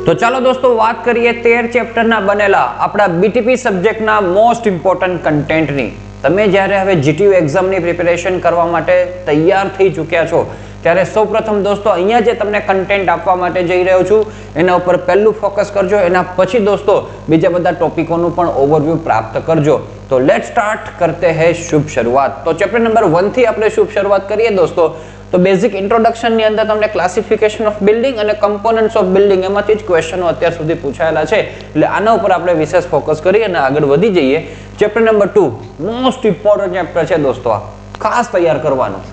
તો ચાલો દોસ્તો વાત કરીએ 13 ચેપ્ટરના બનેલા આપણા બીટીપી સબ્જેક્ટના મોસ્ટ ઇમ્પોર્ટન્ટ કન્ટેન્ટની. તમે જ્યારે હવે જીટીયુ એક્ઝામની પ્રિપેરેશન કરવા માટે તૈયાર થઈ ચૂક્યા છો ત્યારે સૌપ્રથમ દોસ્તો અહીંયા જે તમને કન્ટેન્ટ આપવા માટે જઈ રહ્યો છું એના ઉપર પહેલું ફોકસ કરજો. એના પછી દોસ્તો બીજા બધા ટોપિકોનું પણ ઓવરવ્યૂ પ્રાપ્ત કરજો. તો લેટ સ્ટાર્ટ કરતે હૈ શુભ શરૂઆત. તો ચેપ્ટર નંબર 1 થી આપણે શુભ શરૂઆત કરીએ દોસ્તો. તો બેઝિક ઇન્ટ્રોડક્શન ની અંદર તમને ક્લાસિફિકેશન ઓફ બિલ્ડિંગ અને કમ્પોનન્ટ્સ ઓફ બિલ્ડિંગ એમાંથી જ ક્વેશ્ચનો અત્યાર સુધી પૂછાયેલા છે, એટલે આના ઉપર આપણે વિશેષ ફોકસ કરીએ અને આગળ વધી જઈએ. Chapter number 2 most important chapter છે દોસ્તો, આ ખાસ તૈયાર કરવાનું.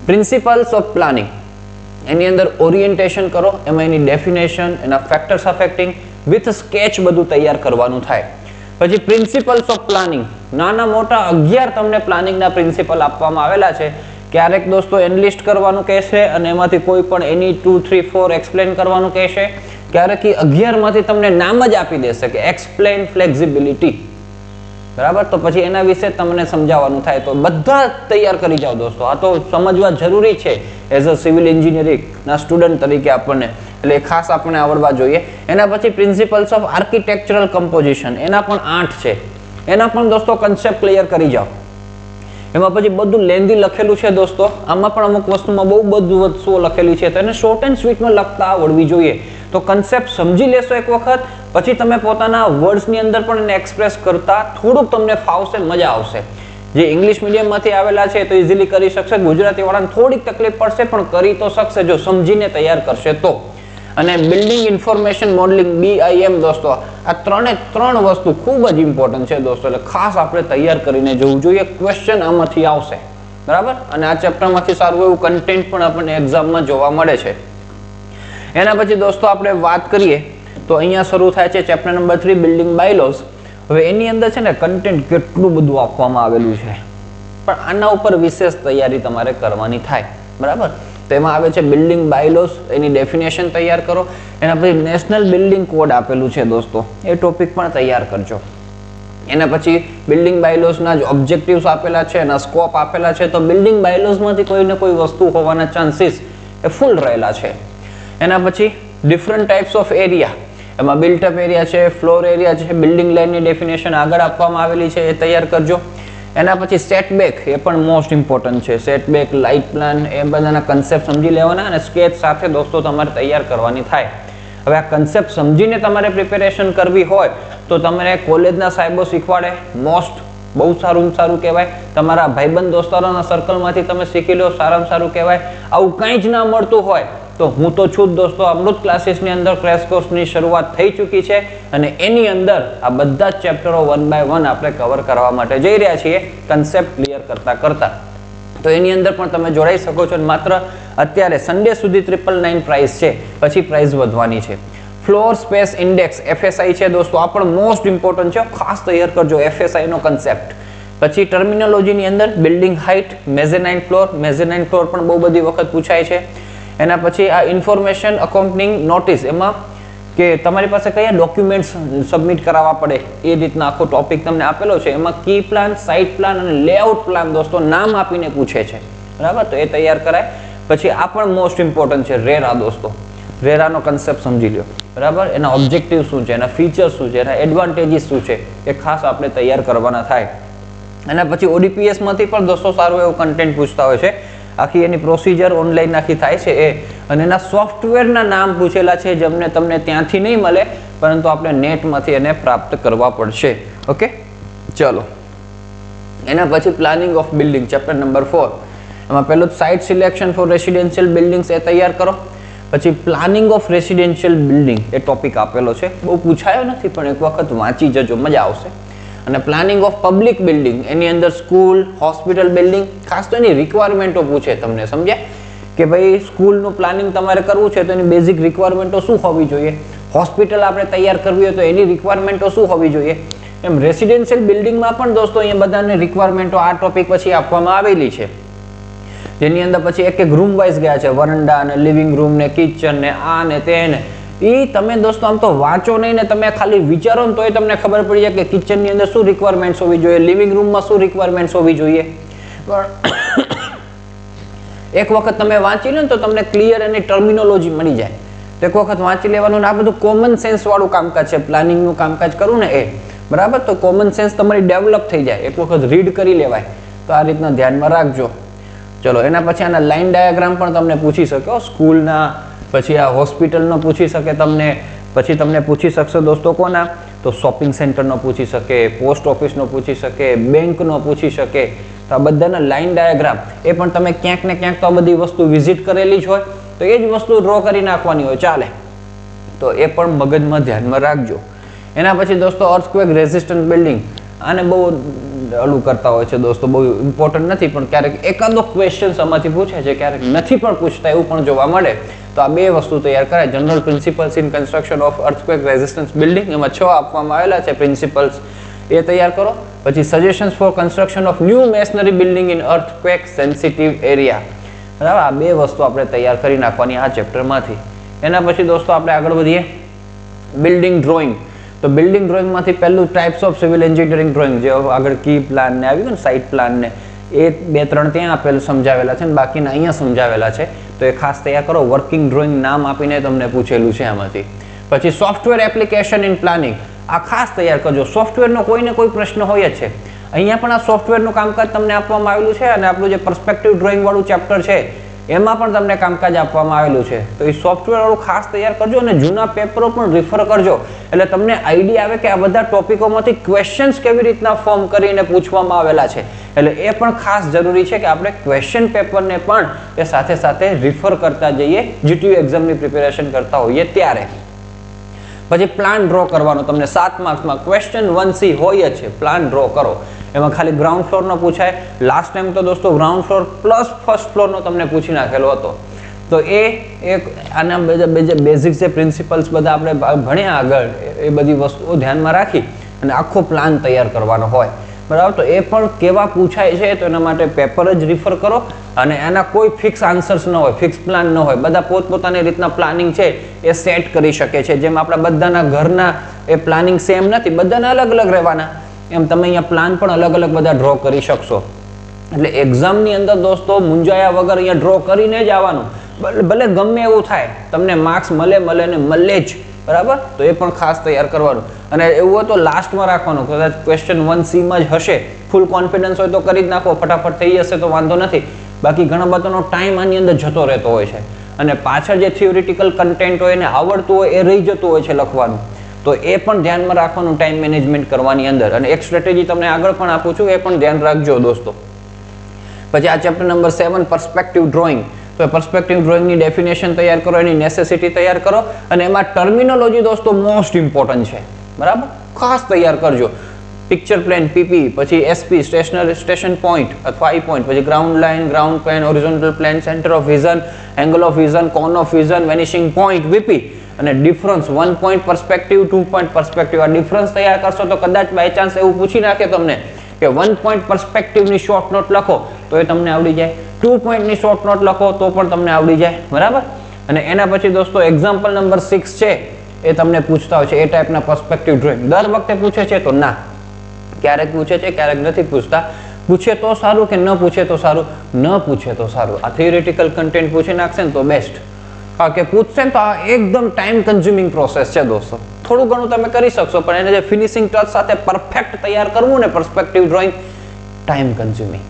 પ્રિન્સિપલ્સ ઓફ પ્લાનિંગ, એની અંદર ઓરિએન્ટેશન કરો, એમાં એની ડેફિનેશન, એના ફેક્ટર્સ અફેક્ટિંગ વિથ સ્કેચ બધું તૈયાર કરવાનું થાય. પછી પ્રિન્સિપલ્સ ઓફ પ્લાનિંગ, નાના મોટા 11 તમને પ્લાનિંગના પ્રિન્સિપલ આપવામાં આવેલા છે. ક્યારેક દોસ્તો એનલિસ્ટ કરવાનું કહેશે અને એમાંથી કોઈ પણ એની 2, 3, 4 એક્સપ્લેન કરવાનું કહેશે. ક્યારેક 11 માંથી તમને નામ જ આપી દેશે કે એક્સપ્લેન ફ્લેક્સિબિલિટી, બરાબર. તો પછી એના વિશે તમને સમજાવવાનું થાય. તો બધા તૈયાર કરી જાઓ દોસ્તો, આ તો સમજવા જરૂરી છે એઝ અ સિવિલ એન્જિનિયરિંગ ના સ્ટુડન્ટ તરીકે આપણને, એટલે ખાસ આપણે આવડવા જોઈએ. એના પછી પ્રિન્સિપલ્સ ઓફ આર્કિટેક્ચરલ કમ્પોઝિશન, એના પણ 8 છે. એના પણ દોસ્તો કન્સેપ્ટ ક્લિયર કરી જાઓ. એમાં પછી બધું લેન્ધી લખેલું છે દોસ્તો, આમાં પણ અમુક વસ્તુમાં બહુ બધું વસ્તુઓ લખેલી છે, તો એને શોર્ટ એન્ડ સ્વીટમાં લખતા આવડવી જોઈએ. તો કન્સેપ્ટ સમજી લેશો એક વખત, પછી તમે પોતાના વર્ડ્સની અંદર પણ એને એક્સપ્રેસ કરતા થોડુંક તમને ફાવશે, મજા આવશે. જે ઇંગ્લિશ મીડિયમમાંથી આવેલા છે તો ઇઝીલી કરી શકશે, ગુજરાતી વાળાને થોડીક તકલીફ પડશે પણ કરી તો શકશે જો સમજીને તૈયાર કરશે તો. અને બિલ્ડિંગ ઇન્ફોર્મેશન મોડેલિંગ BIM દોસ્તો, આ ત્રણ વસ્તુ ખૂબ જ ઇમ્પોર્ટન્ટ છે દોસ્તો, એટલે ખાસ આપણે તૈયાર કરીને જવું જોઈએ. ક્વેશ્ચન આમાંથી આવશે, બરાબર. અને આ ચેપ્ટરમાંથી સારું એવું કન્ટેન્ટ પણ આપણને એક્ઝામમાં જોવા મળે છે. એના પછી દોસ્તો આપણે વાત કરીએ તો અહીંયા શરૂ થાય છે ચેપ્ટર નંબર 3 બિલ્ડિંગ બાયલોઝ. હવે એની અંદર છે ને કન્ટેન્ટ કેટલું બધું આપવામાં આવેલું છે, પણ આના ઉપર વિશેષ તૈયારી તમારે કરવાની થાય, બરાબર. તેમાં આવે છે બિલ્ડિંગ બાયલોઝ, એની ડેફિનેશન તૈયાર કરો. એના પછી નેશનલ બિલ્ડિંગ કોડ આપેલું છે દોસ્તો, એ ટોપિક પણ તૈયાર કરજો. એના પછી બિલ્ડિંગ બાયલોઝના જ ઓબ્જેક્ટિવ્સ આપેલા છે, એના સ્કોપ આપેલા છે. તો બિલ્ડિંગ બાયલોઝમાંથી કોઈ ને કોઈ વસ્તુ હોવાના ચાન્સીસ એ ફૂલ રહેલા છે. એના પછી ડિફરન્ટ ટાઈપ્સ ઓફ એરિયા, એમાં બિલ્ટઅપ એરિયા છે, ફ્લોર એરિયા છે, બિલ્ડિંગ લાઇનની ડેફિનેશન આગળ આપવામાં આવેલી છે, એ તૈયાર કરજો. એના પછી સેટબેક, એ પણ મોસ્ટ ઇમ્પોર્ટન્ટ છે. સેટબેક, લાઇટ પ્લાન, એ બધાના કન્સેપ્ટ સમજી લેવાના અને સ્કેચ સાથે દોસ્તો તમારે તૈયાર કરવાની થાય. હવે આ કન્સેપ્ટ સમજીને તમારે પ્રિપેરેશન કરવી હોય તો તમારે કોલેજના સાહેબો શીખવાડે, મોસ્ટ બહુ સારું કહેવાય. તમારા ભાઈબંધ દોસ્તારોના સર્કલમાંથી તમે શીખી લો, સારામાં સારું કહેવાય. આવું કંઈ જ ના મળતું હોય તો હું તો છું જ દોસ્તો, અમૃત ક્લાસીસની અંદર ક્રેશ કોર્સની શરૂઆત થઈ ચૂકી છે અને એની અંદર આ બધા જ ચેપ્ટરો 1 by 1 આપણે કવર કરવા માટે જઈ રહ્યા છીએ, કન્સેપ્ટ ક્લિયર કરતા. તો એની અંદર પણ તમે જોડાઈ શકો છો. માત્ર અત્યારે સન્ડે સુધી 999 પ્રાઇસ છે, પછી પ્રાઇસ વધવાની છે. ફ્લોર સ્પેસ ઇન્ડેક્સ FSI છે દોસ્તો, આ પણ મોસ્ટ ઇમ્પોર્ટન્ટ છે, ખાસ તૈયાર કરજો FSI નો કન્સેપ્ટ. પછી ટર્મિનોલોજીની અંદર બિલ્ડિંગ હાઇટ, મેઝેનાઇન ફ્લોર પણ બહુ બધી વખત પૂછાય છે. એના પછી આ ઇન્ફોર્મેશન અકોમ્પનિંગ નોટિસ, એમાં કે તમારી પાસે કયા ડોક્યુમેન્ટ્સ સબમિટ કરાવવા પડે એ રીતના આખો ટોપિક તમને આપેલો છે. એમાં કી પ્લાન, સાઇટ પ્લાન અને લેઆઉટ પ્લાન દોસ્તો નામ આપીને પૂછે છે, બરાબર. તો એ તૈયાર કરાય. પછી આ પણ મોસ્ટ ઇમ્પોર્ટન્ટ છે રેરા દોસ્તો, રેરાનો કન્સેપ્ટ સમજી લો, બરાબર. એના ઓબ્જેક્ટિવ શું છે, એના ફીચર્સ શું છે, એના એડવાન્ટેજીસ શું છે, એ ખાસ આપણે તૈયાર કરવાના થાય. એના પછી ODPS માંથી પણ દોસ્તો સારું એવું કન્ટેન્ટ પૂછતા હોય છે. આખી એની પ્રોસિજર ઓનલાઈન આખી થાય છે એ, અને એના સોફ્ટવેરના નામ પૂછેલા છે જેમને તમને ત્યાંથી નહીં મળે, પરંતુ આપણે નેટમાંથી એને પ્રાપ્ત કરવા પડશે. ઓકે, ચલો. એના પછી planning of building chapter number 4, એમાં પહેલું site selection for residential buildings, એ તૈયાર કરો. પછી પ્લાનિંગ ઓફ રેસિડેન્શિયલ બિલ્ડિંગ, એ ટોપિક આપેલો છે, બહુ પૂછાયો નથી પણ એક વખત વાંચી જજો, મજા આવશે. અને પ્લાનિંગ ઓફ પબ્લિક બિલ્ડિંગ, એની અંદર સ્કૂલ, હોસ્પિટલ બિલ્ડિંગ, ખાસ તો એની રિક્વાયરમેન્ટો પૂછે તમને, સમજ્યા કે ભાઈ સ્કૂલનું પ્લાનિંગ તમારે કરવું છે તો એની બેઝિક રિક્વાયરમેન્ટો શું હોવી જોઈએ, હોસ્પિટલ આપણે તૈયાર કરવી હોય તો એની રિક્વાયરમેન્ટો શું હોવી જોઈએ. એમ રેસિડેન્શિયલ બિલ્ડિંગમાં પણ દોસ્તો અહીંયા બધાને રિક્વાયરમેન્ટો આ ટોપિક પછી આપવામાં આવેલી છે, જેની અંદર પછી એક રૂમ વાઇઝ ગયા છે, વરંડા ને લિવિંગ રૂમ ને કિચન ને આ ને તે ને. એ તમે દોસ્તો આમ તો વાંચો નહીં ને તમે ખાલી વિચારો ને તોય તમને ખબર પડી જાય કે કિચનની અંદર શું રિક્વાયરમેન્ટ્સ હોવી જોઈએ, લિવિંગ રૂમમાં શું રિક્વાયરમેન્ટ્સ હોવી જોઈએ. એક વખત તમે વાંચી લો ને તો તમને ક્લિયર એની ટર્મિનોલોજી મળી જાય. તો એક વખત વાંચી લેવાનું. ને આ બધું કોમન સેન્સ વાળું કામકાજ છે, પ્લાનિંગનું કામકાજ કરું ને એ, બરાબર. તો કોમન સેન્સ તમારી ડેવલપ થઈ જાય, એક વખત રીડ કરી લેવાય. તો આ રીતના ધ્યાનમાં રાખજો. ચલો, એના પછી આના લાઈન ડાયાગ્રામ પણ તમને પૂછી શકે, સ્કૂલના, પછી આ હોસ્પિટલનો પૂછી શકે તમને, પછી તમને પૂછી શકશે દોસ્તો કોના, તો શોપિંગ સેન્ટરનો પૂછી શકે, પોસ્ટ ઓફિસનો પૂછી શકે, બેંકનો પૂછી શકે. તો આ બધાના લાઈન ડાયાગ્રામ એ પણ તમે ક્યાંક ને ક્યાંક તો આ બધી વસ્તુ વિઝિટ કરેલી જ હોય, તો એ જ વસ્તુ ડ્રો કરી નાખવાની હોય, ચાલે. તો એ પણ મગજમાં ધ્યાનમાં રાખજો. એના પછી દોસ્તો અર્થક્વેક રેઝિસ્ટન્ટ બિલ્ડિંગ, આને બહુ ઓલું કરતા હોય છે દોસ્તો, બહુ ઇમ્પોર્ટન્ટ નથી, પણ ક્યારેક એકાદો ક્વેશ્ચન આમાંથી પૂછે છે, ક્યારેક નથી પણ પૂછતા, એવું પણ જોવા મળે. તો આ બે વસ્તુ તૈયાર કરાય. General principles in construction of earthquake resistance building, એમાં 6 આપવામાં આવેલા છે પ્રિન્સિપલ્સ, એ તૈયાર કરો. પછી suggestions four construction of new masonry building in earthquake sensitive area, બરાબર. આ બે વસ્તુ આપણે તૈયાર કરી નાખવાની આ ચેપ્ટરમાંથી. એના પછી દોસ્તો આપણે આગળ વધીએ, બિલ્ડિંગ ડ્રોઈંગ. તો બિલ્ડિંગ ડ્રોઈંગમાંથી પહેલું types of civil engineering drawing, જે આગળ કી પ્લાન ને આવ્યું ને સાઇટ પ્લાન ને, એ 2-3 ત્યાં આપેલું સમજાવેલા છે, ને બાકીના અહીંયા સમજાવેલા છે. તો એ ખાસ તૈયાર કરો. વર્કિંગ ડ્રોઈંગ નામ આપીને તમને પૂછેલું છે આમાંથી. પછી સોફ્ટવેર એપ્લિકેશન ઇન પ્લાનિંગ, આ ખાસ તૈયાર કરજો. સોફ્ટવેરનો કોઈ ને કોઈ પ્રશ્ન હોય જ છે. અહીંયા પણ આ સોફ્ટવેરનું કામકાજ તમને આપવામાં આવેલું છે, અને આપણું જે પર્સપેક્ટિવ ડ્રોઈંગ વાળું ચેપ્ટર છે એમાં પણ તમને કામકાજ આપવામાં આવેલું છે. તો એ સોફ્ટવેર વાળું ખાસ તૈયાર કરજો, અને જૂના પેપરો પણ રિફર કરજો, એટલે તમને આઈડિયા આવે કે આ બધા ટોપિકોમાંથી ક્વેશ્ચન્સ કેવી રીતના ફોર્મ કરીને પૂછવામાં આવેલા છે. એટલે એ પણ ખાસ જરૂરી છે કે આપણે ક્વેશ્ચન પેપરને પણ એ સાથે સાથે રિફર કરતા જઈએ, જીટીયુ એક્ઝામની પ્રિપેરેશન કરતા હોઈએ ત્યારે. પછી પ્લાન ડ્રો કરવાનો, તમને 7 માર્ક્સમાં ક્વેશ્ચન 1C હોય જ છે. પ્લાન ડ્રો કરો, એમાં ખાલી ગ્રાઉન્ડ ફ્લોરનો પૂછાય. લાસ્ટ ટાઈમ તો દોસ્તો ગ્રાઉન્ડ ફ્લોર પ્લસ ફર્સ્ટ ફ્લોરનો તમને પૂછી નાખેલો હતો. તો એ એક આના બધા બેઝિક જે પ્રિન્સિપલ્સ બધા આપણે ભણ્યા આગળ, એ બધી વસ્તુઓ ધ્યાનમાં રાખી અને આખો પ્લાન તૈયાર કરવાનો હોય, બરાબર. તો એ પણ કેવા પૂછાય છે, તો એના માટે પેપર જ રિફર કરો. અને એના કોઈ ફિક્સ આન્સર્સ ન હોય, ફિક્સ પ્લાન ન હોય, બધા પોતપોતાની રીતના પ્લાનિંગ છે એ સેટ કરી શકે છે. જેમ આપણા બધાના ઘરના એ પ્લાનિંગ સેમ નથી, બધાના અલગ અલગ રહેવાના, એમ તમે અહીંયા પ્લાન પણ અલગ અલગ બધા ડ્રો કરી શકશો. એટલે એક્ઝામની અંદર દોસ્તો મૂંઝાયા વગર અહીંયા ડ્રો કરીને જ આવવાનું. ભલે ગમે એવું થાય, તમને માર્ક્સ મળે ને મળે જ, બરાબર. તો એ પણ ખાસ તૈયાર કરવાનું. અને એવું હોય તો લાસ્ટમાં રાખવાનું, કદાચ ક્વેશ્ચન 1C માં જ હશે, ફૂલ કોન્ફિડન્સ હોય તો કરી જ નાખો, ફટાફટ થઈ જશે તો વાંધો નથી. બાકી ઘણા બધાનો ટાઈમ આની અંદર જતો રહેતો હોય છે, અને પાછળ જે થિયોરિટિકલ કન્ટેન્ટ હોય એને આવડતું હોય એ રહી જતું હોય છે લખવાનું. તો એ પણ ધ્યાનમાં રાખવાનું ટાઈમ મેનેજમેન્ટ કરવાની અંદર. અને એક સ્ટ્રેટેજી તમને આગળ પણ આપું છું, એ પણ ધ્યાન રાખજો દોસ્તો. પછી આ ચેપ્ટર નંબર 7 પર્સપેક્ટિવ ડ્રોઈંગ. તો પર્સપેક્ટિવ ડ્રોઈંગની ડેફિનેશન તૈયાર કરો, એની નેસેસિટી તૈયાર કરો, અને એમાં ટર્મિનોલોજી દોસ્તો મોસ્ટ ઇમ્પોર્ટન્ટ છે, બરાબર. ખાસ તૈયાર કરજો. પિક્ચર પ્લેન પીપી, પછી એસપી સ્ટેશન પોઈન્ટ અથવા આઈ પોઈન્ટ, પછી ground line, ground plane, horizontal plane, centre of vision, angle of vision, cone of vision, vanishing point VP, અને difference 1 point perspective, 2 point perspective. આ difference તૈયાર કરશો તો કદાચ by chance એવું પૂછી નાખે તમને કે 1 પોઈન્ટ પર્સપેક્ટિવની શોર્ટ નોટ લખો તો એ તમને આવડી જાય, 2 પોઈન્ટની શોર્ટ નોટ લખો તો પણ તમને આવડી જાય, બરાબર. અને એના પછી દોસ્તો એક્ઝામ્પલ નંબર 6 છે, એ તમને પૂછતા હોય છે એ ટાઈપના પર્સપેક્ટિવ ડ્રોઈંગ. દર વખતે પૂછે છે તો ના, ક્યારેક પૂછે છે, ક્યારેક નથી પૂછતા. પૂછે તો સારું કે ન પૂછે તો સારું? ન પૂછે તો સારું. આ થિયોરિટિકલ કન્ટેન્ટ પૂછી નાખશે ને તો બેસ્ટ. કારણ કે પૂછશે ને તો આ એકદમ ટાઈમ કન્ઝ્યુમિંગ પ્રોસેસ છે દોસ્તો. થોડું ઘણું તમે કરી શકશો, પણ એને જે ફિનિશિંગ ટચ સાથે પરફેક્ટ તૈયાર કરવું ને પર્સપેક્ટિવ ડ્રોઈંગ, ટાઈમ કન્ઝ્યુમિંગ,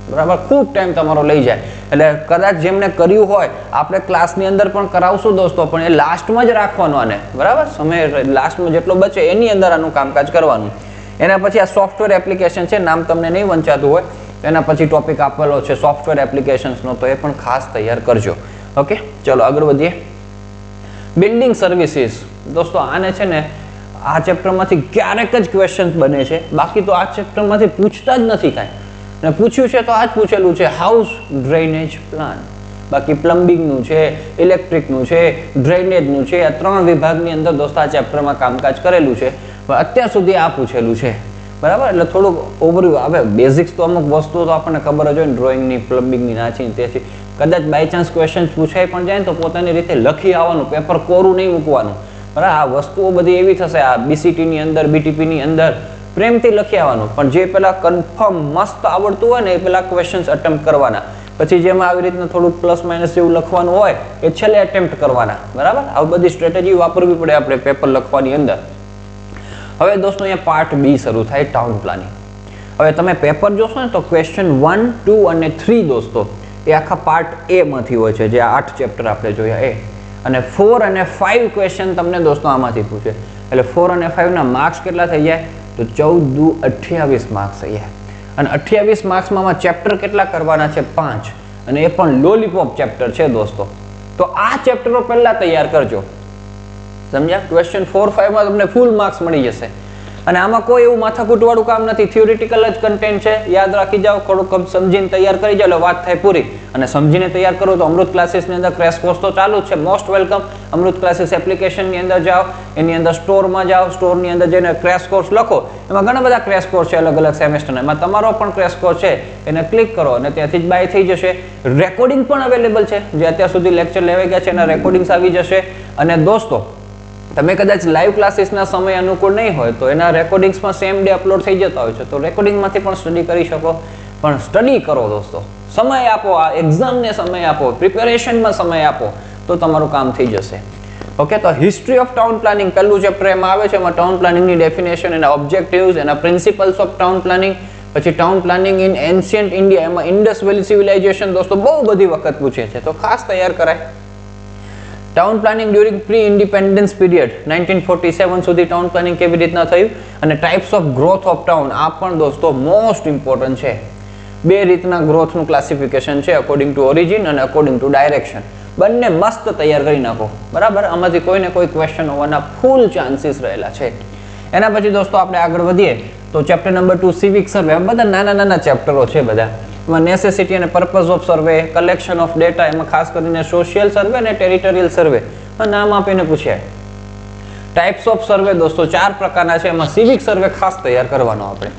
બરાબર. ખૂબ ટાઈમ તમારો લઈ જાય. એટલે કદાચ જેમને કર્યું હોય, આપણે ક્લાસની અંદર પણ કરાવશું દોસ્તો, પણ એ લાસ્ટમાં જ રાખવાનું આને, બરાબર. સમય લાસ્ટમાં જેટલો બચે એની અંદર આનું કામકાજ કરવાનું. એના પછી આ સોફ્ટવેર એપ્લિકેશન છે, નામ તમને નહીં વંચાતું હોય, એના પછી ટોપિક આપેલો છે સોફ્ટવેર એપ્લિકેશન્સનો, તો એ પણ ખાસ તૈયાર કરજો. ઓકે, ચલો આગળ વધીએ. બિલ્ડિંગ સર્વિસીસ દોસ્તો, આને છે ને આ ચેપ્ટરમાંથી ક્યારેક જ ક્વેશ્ચન્સ બને છે, બાકી તો આ ચેપ્ટરમાંથી પૂછતા જ નથી કાંઈ. અને પૂછ્યું છે તો આ જ પૂછેલું છે, હાઉસ ડ્રેનેજ પ્લાન. બાકી પ્લમ્બિંગનું છે, ઇલેક્ટ્રિકનું છે, ડ્રેનેજનું છે, આ 3 વિભાગની અંદર દોસ્તો આ ચેપ્ટરમાં કામકાજ કરેલું છે. અત્યાર સુધી આ પૂછેલું છે, બરાબર. એટલે થોડુંક ઓવરવ્યુ આવે. બેઝિક્સ તો અમુક વસ્તુઓ તો આપણને ખબર જ હોય ને, ડ્રોઈંગની, પ્લમ્બિંગની, નાચી તેથી કદાચ બાય ચાન્સ ક્વેશ્ચન પૂછાય પણ જાય ને તો પોતાની રીતે લખી આવવાનું, પેપર કોરું નહીં મૂકવાનું, બરાબર. આ વસ્તુઓ બધી એવી થશે, આ બીસીટીની અંદર, બીટીપીની અંદર પ્રેમથી લખી આવવાનું, પણ જે પેલા કન્ફર્મ મસ્ત આવડતું હોય ને એ પેલા ક્વેશ્ચન્સ અટેમ્પ્ટ કરવાના. પછી જેમાં આવી રીતના થોડુંક પ્લસ માઇનસ જેવું લખવાનું હોય એ છેલ્લે એટેમ્પ્ટ કરવાના, બરાબર. આ બધી સ્ટ્રેટેજી વાપરવી પડે આપણે પેપર લખવાની અંદર. હવે દોસ્તો અહીંયા પાર્ટ બી શરૂ થાય, ટાઉન પ્લાનિંગ. હવે તમે પેપર જોશો ને તો ક્વેશ્ચન 1, 2 અને 3 દોસ્તો એ આખા પાર્ટ એ માંથી હોય છે, જે 8 ચેપ્ટર આપણે જોયા એ. અને 4 અને 5 ક્વેશ્ચન તમને દોસ્તો આમાંથી પૂછે. એટલે 4 અને 5 ના માર્ક્સ કેટલા થઈ જાય? તો 14 દુ 28 માર્ક્સ થઈ જાય. અને 28 માર્ક્સમાં ચેપ્ટર કેટલા કરવાના છે? 5. અને એ પણ લોલીપોપ ચેપ્ટર છે દોસ્તો. તો આ ચેપ્ટરો પહેલા તૈયાર કરજો, સમજ્યા? ક્વેશ્ચન 4, 5 માં તમને ફૂલ માર્ક્સ મળી જશે. અને આમાં કોઈ એવું માથાકૂટવાળું કામ નથી, થિયોરિટિકલ જ કન્ટેન્ટ છે. યાદ રાખી જાઓ, થોડુંક સમજીને તૈયાર કરી જાઓ, વાત થાય પૂરી. અને સમજીને તૈયાર કરો તો અમૃત ક્લાસીસની અંદર ક્રેશ કોર્સ તો ચાલુ જ છે. Most welcome. અમૃત ક્લાસીસ એપ્લિકેશનની અંદર જાઓ, એની અંદર સ્ટોરમાં જાઓ, સ્ટોરની અંદર જઈને ક્રેશ કોર્સ લખો. એમાં ઘણા બધા ક્રેશ કોર્સ છે અલગ અલગ સેમેસ્ટરના. એમાં તમારો પણ ક્રેશ કોર્સ છે, એને ક્લિક કરો અને ત્યાંથી જ બાય થઈ જશે. રેકોર્ડિંગ પણ અવેલેબલ છે, જે અત્યાર સુધી લેક્ચર લેવાઈ ગયા છે એના રેકોર્ડિંગ્સ આવી જશે. અને દોસ્તો તમે કદાચ લાઈવ ક્લાસીસના સમય અનુકૂળ નહીં હોય તો એના રેકોર્ડિંગ્સમાં સેમ ડે અપલોડ થઈ જતા હોય છે, તો રેકોર્ડિંગમાંથી પણ સ્ટડી કરી શકો. પણ સ્ટડી કરો દોસ્તો, સમય આપો, આ એક્ઝામને સમય આપો, પ્રિપેરેશનમાં સમય આપો, તો તમારું કામ થઈ જશે. ઓકે, તો હિસ્ટ્રી ઓફ ટાઉન પ્લાનિંગ પહેલું ચેપ્ટર એમાં આવે છે. એમાં ટાઉન પ્લાનિંગની ડેફિનેશન, એના ઓબ્જેક્ટિવ્સ, એના પ્રિન્સિપલ્સ ઓફ ટાઉન પ્લાનિંગ. પછી town planning in ancient India, એમાં ઇન્ડસ વેલી સિવિલાઇઝેશન દોસ્તો બહુ બધી વખત પૂછે છે, તો ખાસ તૈયાર કરાય. Town planning during pre independence period 1947 સુધી ટાઉન પ્લાનિંગ કેવી રીતના થયું. અને types of growth of town, આ પણ દોસ્તો મોસ્ટ ઇમ્પોર્ટન્ટ છે. બે રીતના ગ્રોથનું ક્લાસિફિકેશન છે, અકોર્ડિંગ ટુ ઓરિજિન અને અકોર્ડિંગ ટુ ડાયરેક્શન. બંને મસ્ત તૈયાર કરી નાખો, બરાબર. આમાંથી કોઈને કોઈ ક્વેશ્ચન હોવાના ફૂલ ચાન્સીસ રહેલા છે. એના પછી દોસ્તો આપણે આગળ વધીએ તો ચેપ્ટર નંબર 2 સિવિક સર્વે. બધા નાના નાના ચેપ્ટરો છે બધા. એમાં નેસેસિટી અને purpose of survey, collection of data, એમાં ખાસ કરીને સોશિયલ સર્વે અને ટેરિટોરિયલ સર્વે નામ આપીને પૂછ્યા. ટાઈપ્સ ઓફ સર્વે દોસ્તો 4 પ્રકારના છે, એમાં સિવિક સર્વે ખાસ તૈયાર કરવાનો આપણે.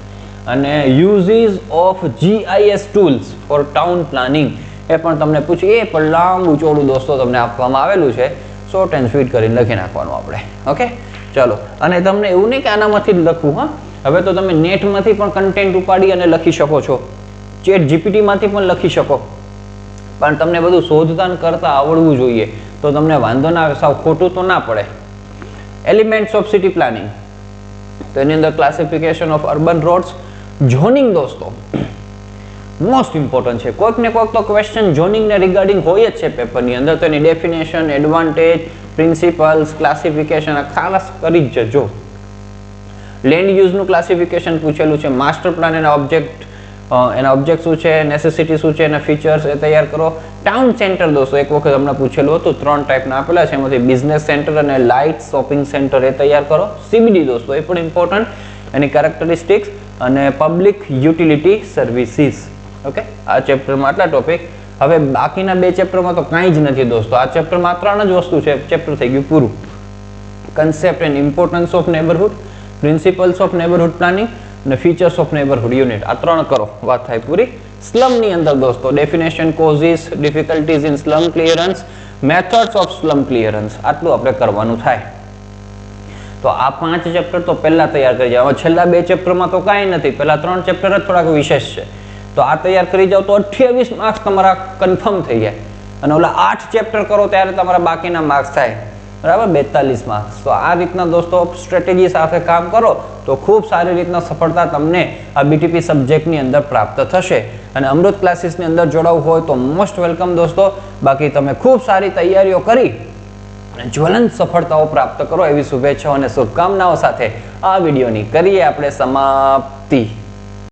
અને uses of GIS tools for town planning, એ પણ તમને પૂછી. એ પણ લાંબુ ચોડું દોસ્તો તમને આપવામાં આવેલું છે, શોર્ટ એન્ડ સ્વીટ કરીને લખી નાખવાનું આપણે. ઓકે, ચલો. અને તમને એવું નહીં કે આનામાંથી જ લખવું, હા, હવે તો તમે નેટમાંથી પણ કન્ટેન્ટ ઉપાડી અને લખી શકો છો, ચેટ GPT માંથી પણ લખી શકો. પણ તમને બધું શોધતાન કરતા આવડવું જોઈએ, તો તમને વાંધો ના આવે, સાવ ખોટું તો ના પડે. એલિમેન્ટ્સ ઓફ સિટી પ્લાનિંગ, તો એની અંદર classification of urban rods. Zoning દોસ્તો મોસ્ટ ઇમ્પોર્ટન્ટ છે. કોઈક ને કોઈક તો ક્વેશ્ચન ઝોનિંગને રિગાર્ડિંગ હોય જ છે પેપરની અંદર, તો એની ડેફિનેશન, એડવાન્ટેજ, પ્રિન્સિપલ્સ, ક્લાસિફિકેશન આ ખાસ કરી જ જજો. લેન્ડ યુઝનું ક્લાસિફિકેશન પૂછેલું છે. માસ્ટર પ્લાન, એના ઓબ્જેક્ટ શું છે, નેસેસિટી શું છે, એના ફીચર્સ એ તૈયાર કરો. ટાઉન સેન્ટર દોસ્તો એક વખત હમણાં પૂછેલું હતું, 3 ટાઈપના આપેલા છે, એમાંથી બિઝનેસ સેન્ટર અને લાઇટ શોપિંગ સેન્ટર એ તૈયાર કરો. CBD દોસ્તો એ પણ ઇમ્પોર્ટન્ટ, એની કેરેક્ટરિસ્ટિક્સ અને પબ્લિક યુટિલિટી સર્વિસીસ. ઓકે, આ ચેપ્ટરમાં આટલા ટોપિક. હવે બાકીના 2 ચેપ્ટરમાં તો કાંઈ જ નથી દોસ્તો. આ ચેપ્ટરમાં 3 જ વસ્તુ છે, ચેપ્ટર થઈ ગયું પૂરું. Concept and importance of neighbourhood, principles of neighbourhood planning અને ફીચર્સ ઓફ નેબરહુડ યુનિટ, આ 3 કરો, વાત થાય પૂરી. સ્લમની અંદર દોસ્તો definition, causes, difficulties in slum clearance, methods of slum clearance, આટલું આપણે કરવાનું થાય. તો આ 5 ચેપ્ટર તો પહેલા તૈયાર કરી જાવ. છેલ્લા 2 ચેપ્ટરમાં તો કાંઈ નથી, પહેલા 3 ચેપ્ટર જ થોડાક વિશેષ છે, તો આ તૈયાર કરી જાવ તો 28 માર્ક્સ તમારા કન્ફર્મ થઈ જાય. અને ઓલા 8 ચેપ્ટર કરો ત્યારે તમારા બાકીના માર્ક્સ થાય, બરાબર, 42 માર્ક્સ. તો આ રીતના દોસ્તો સ્ટ્રેટેજી સાથે કામ કરો તો ખૂબ સારી રીતના સફળતા તમને આ BTP સબ્જેક્ટની અંદર પ્રાપ્ત થશે. અને અમૃત ક્લાસીસની અંદર જોડાવું હોય તો મોસ્ટ વેલકમ દોસ્તો. બાકી તમે ખૂબ સારી તૈયારીઓ કરી અને જ્વલંત સફળતાઓ પ્રાપ્ત કરો એવી શુભેચ્છાઓ અને શુભકામનાઓ સાથે આ વિડીયોની કરીએ આપણે સમાપ્તિ.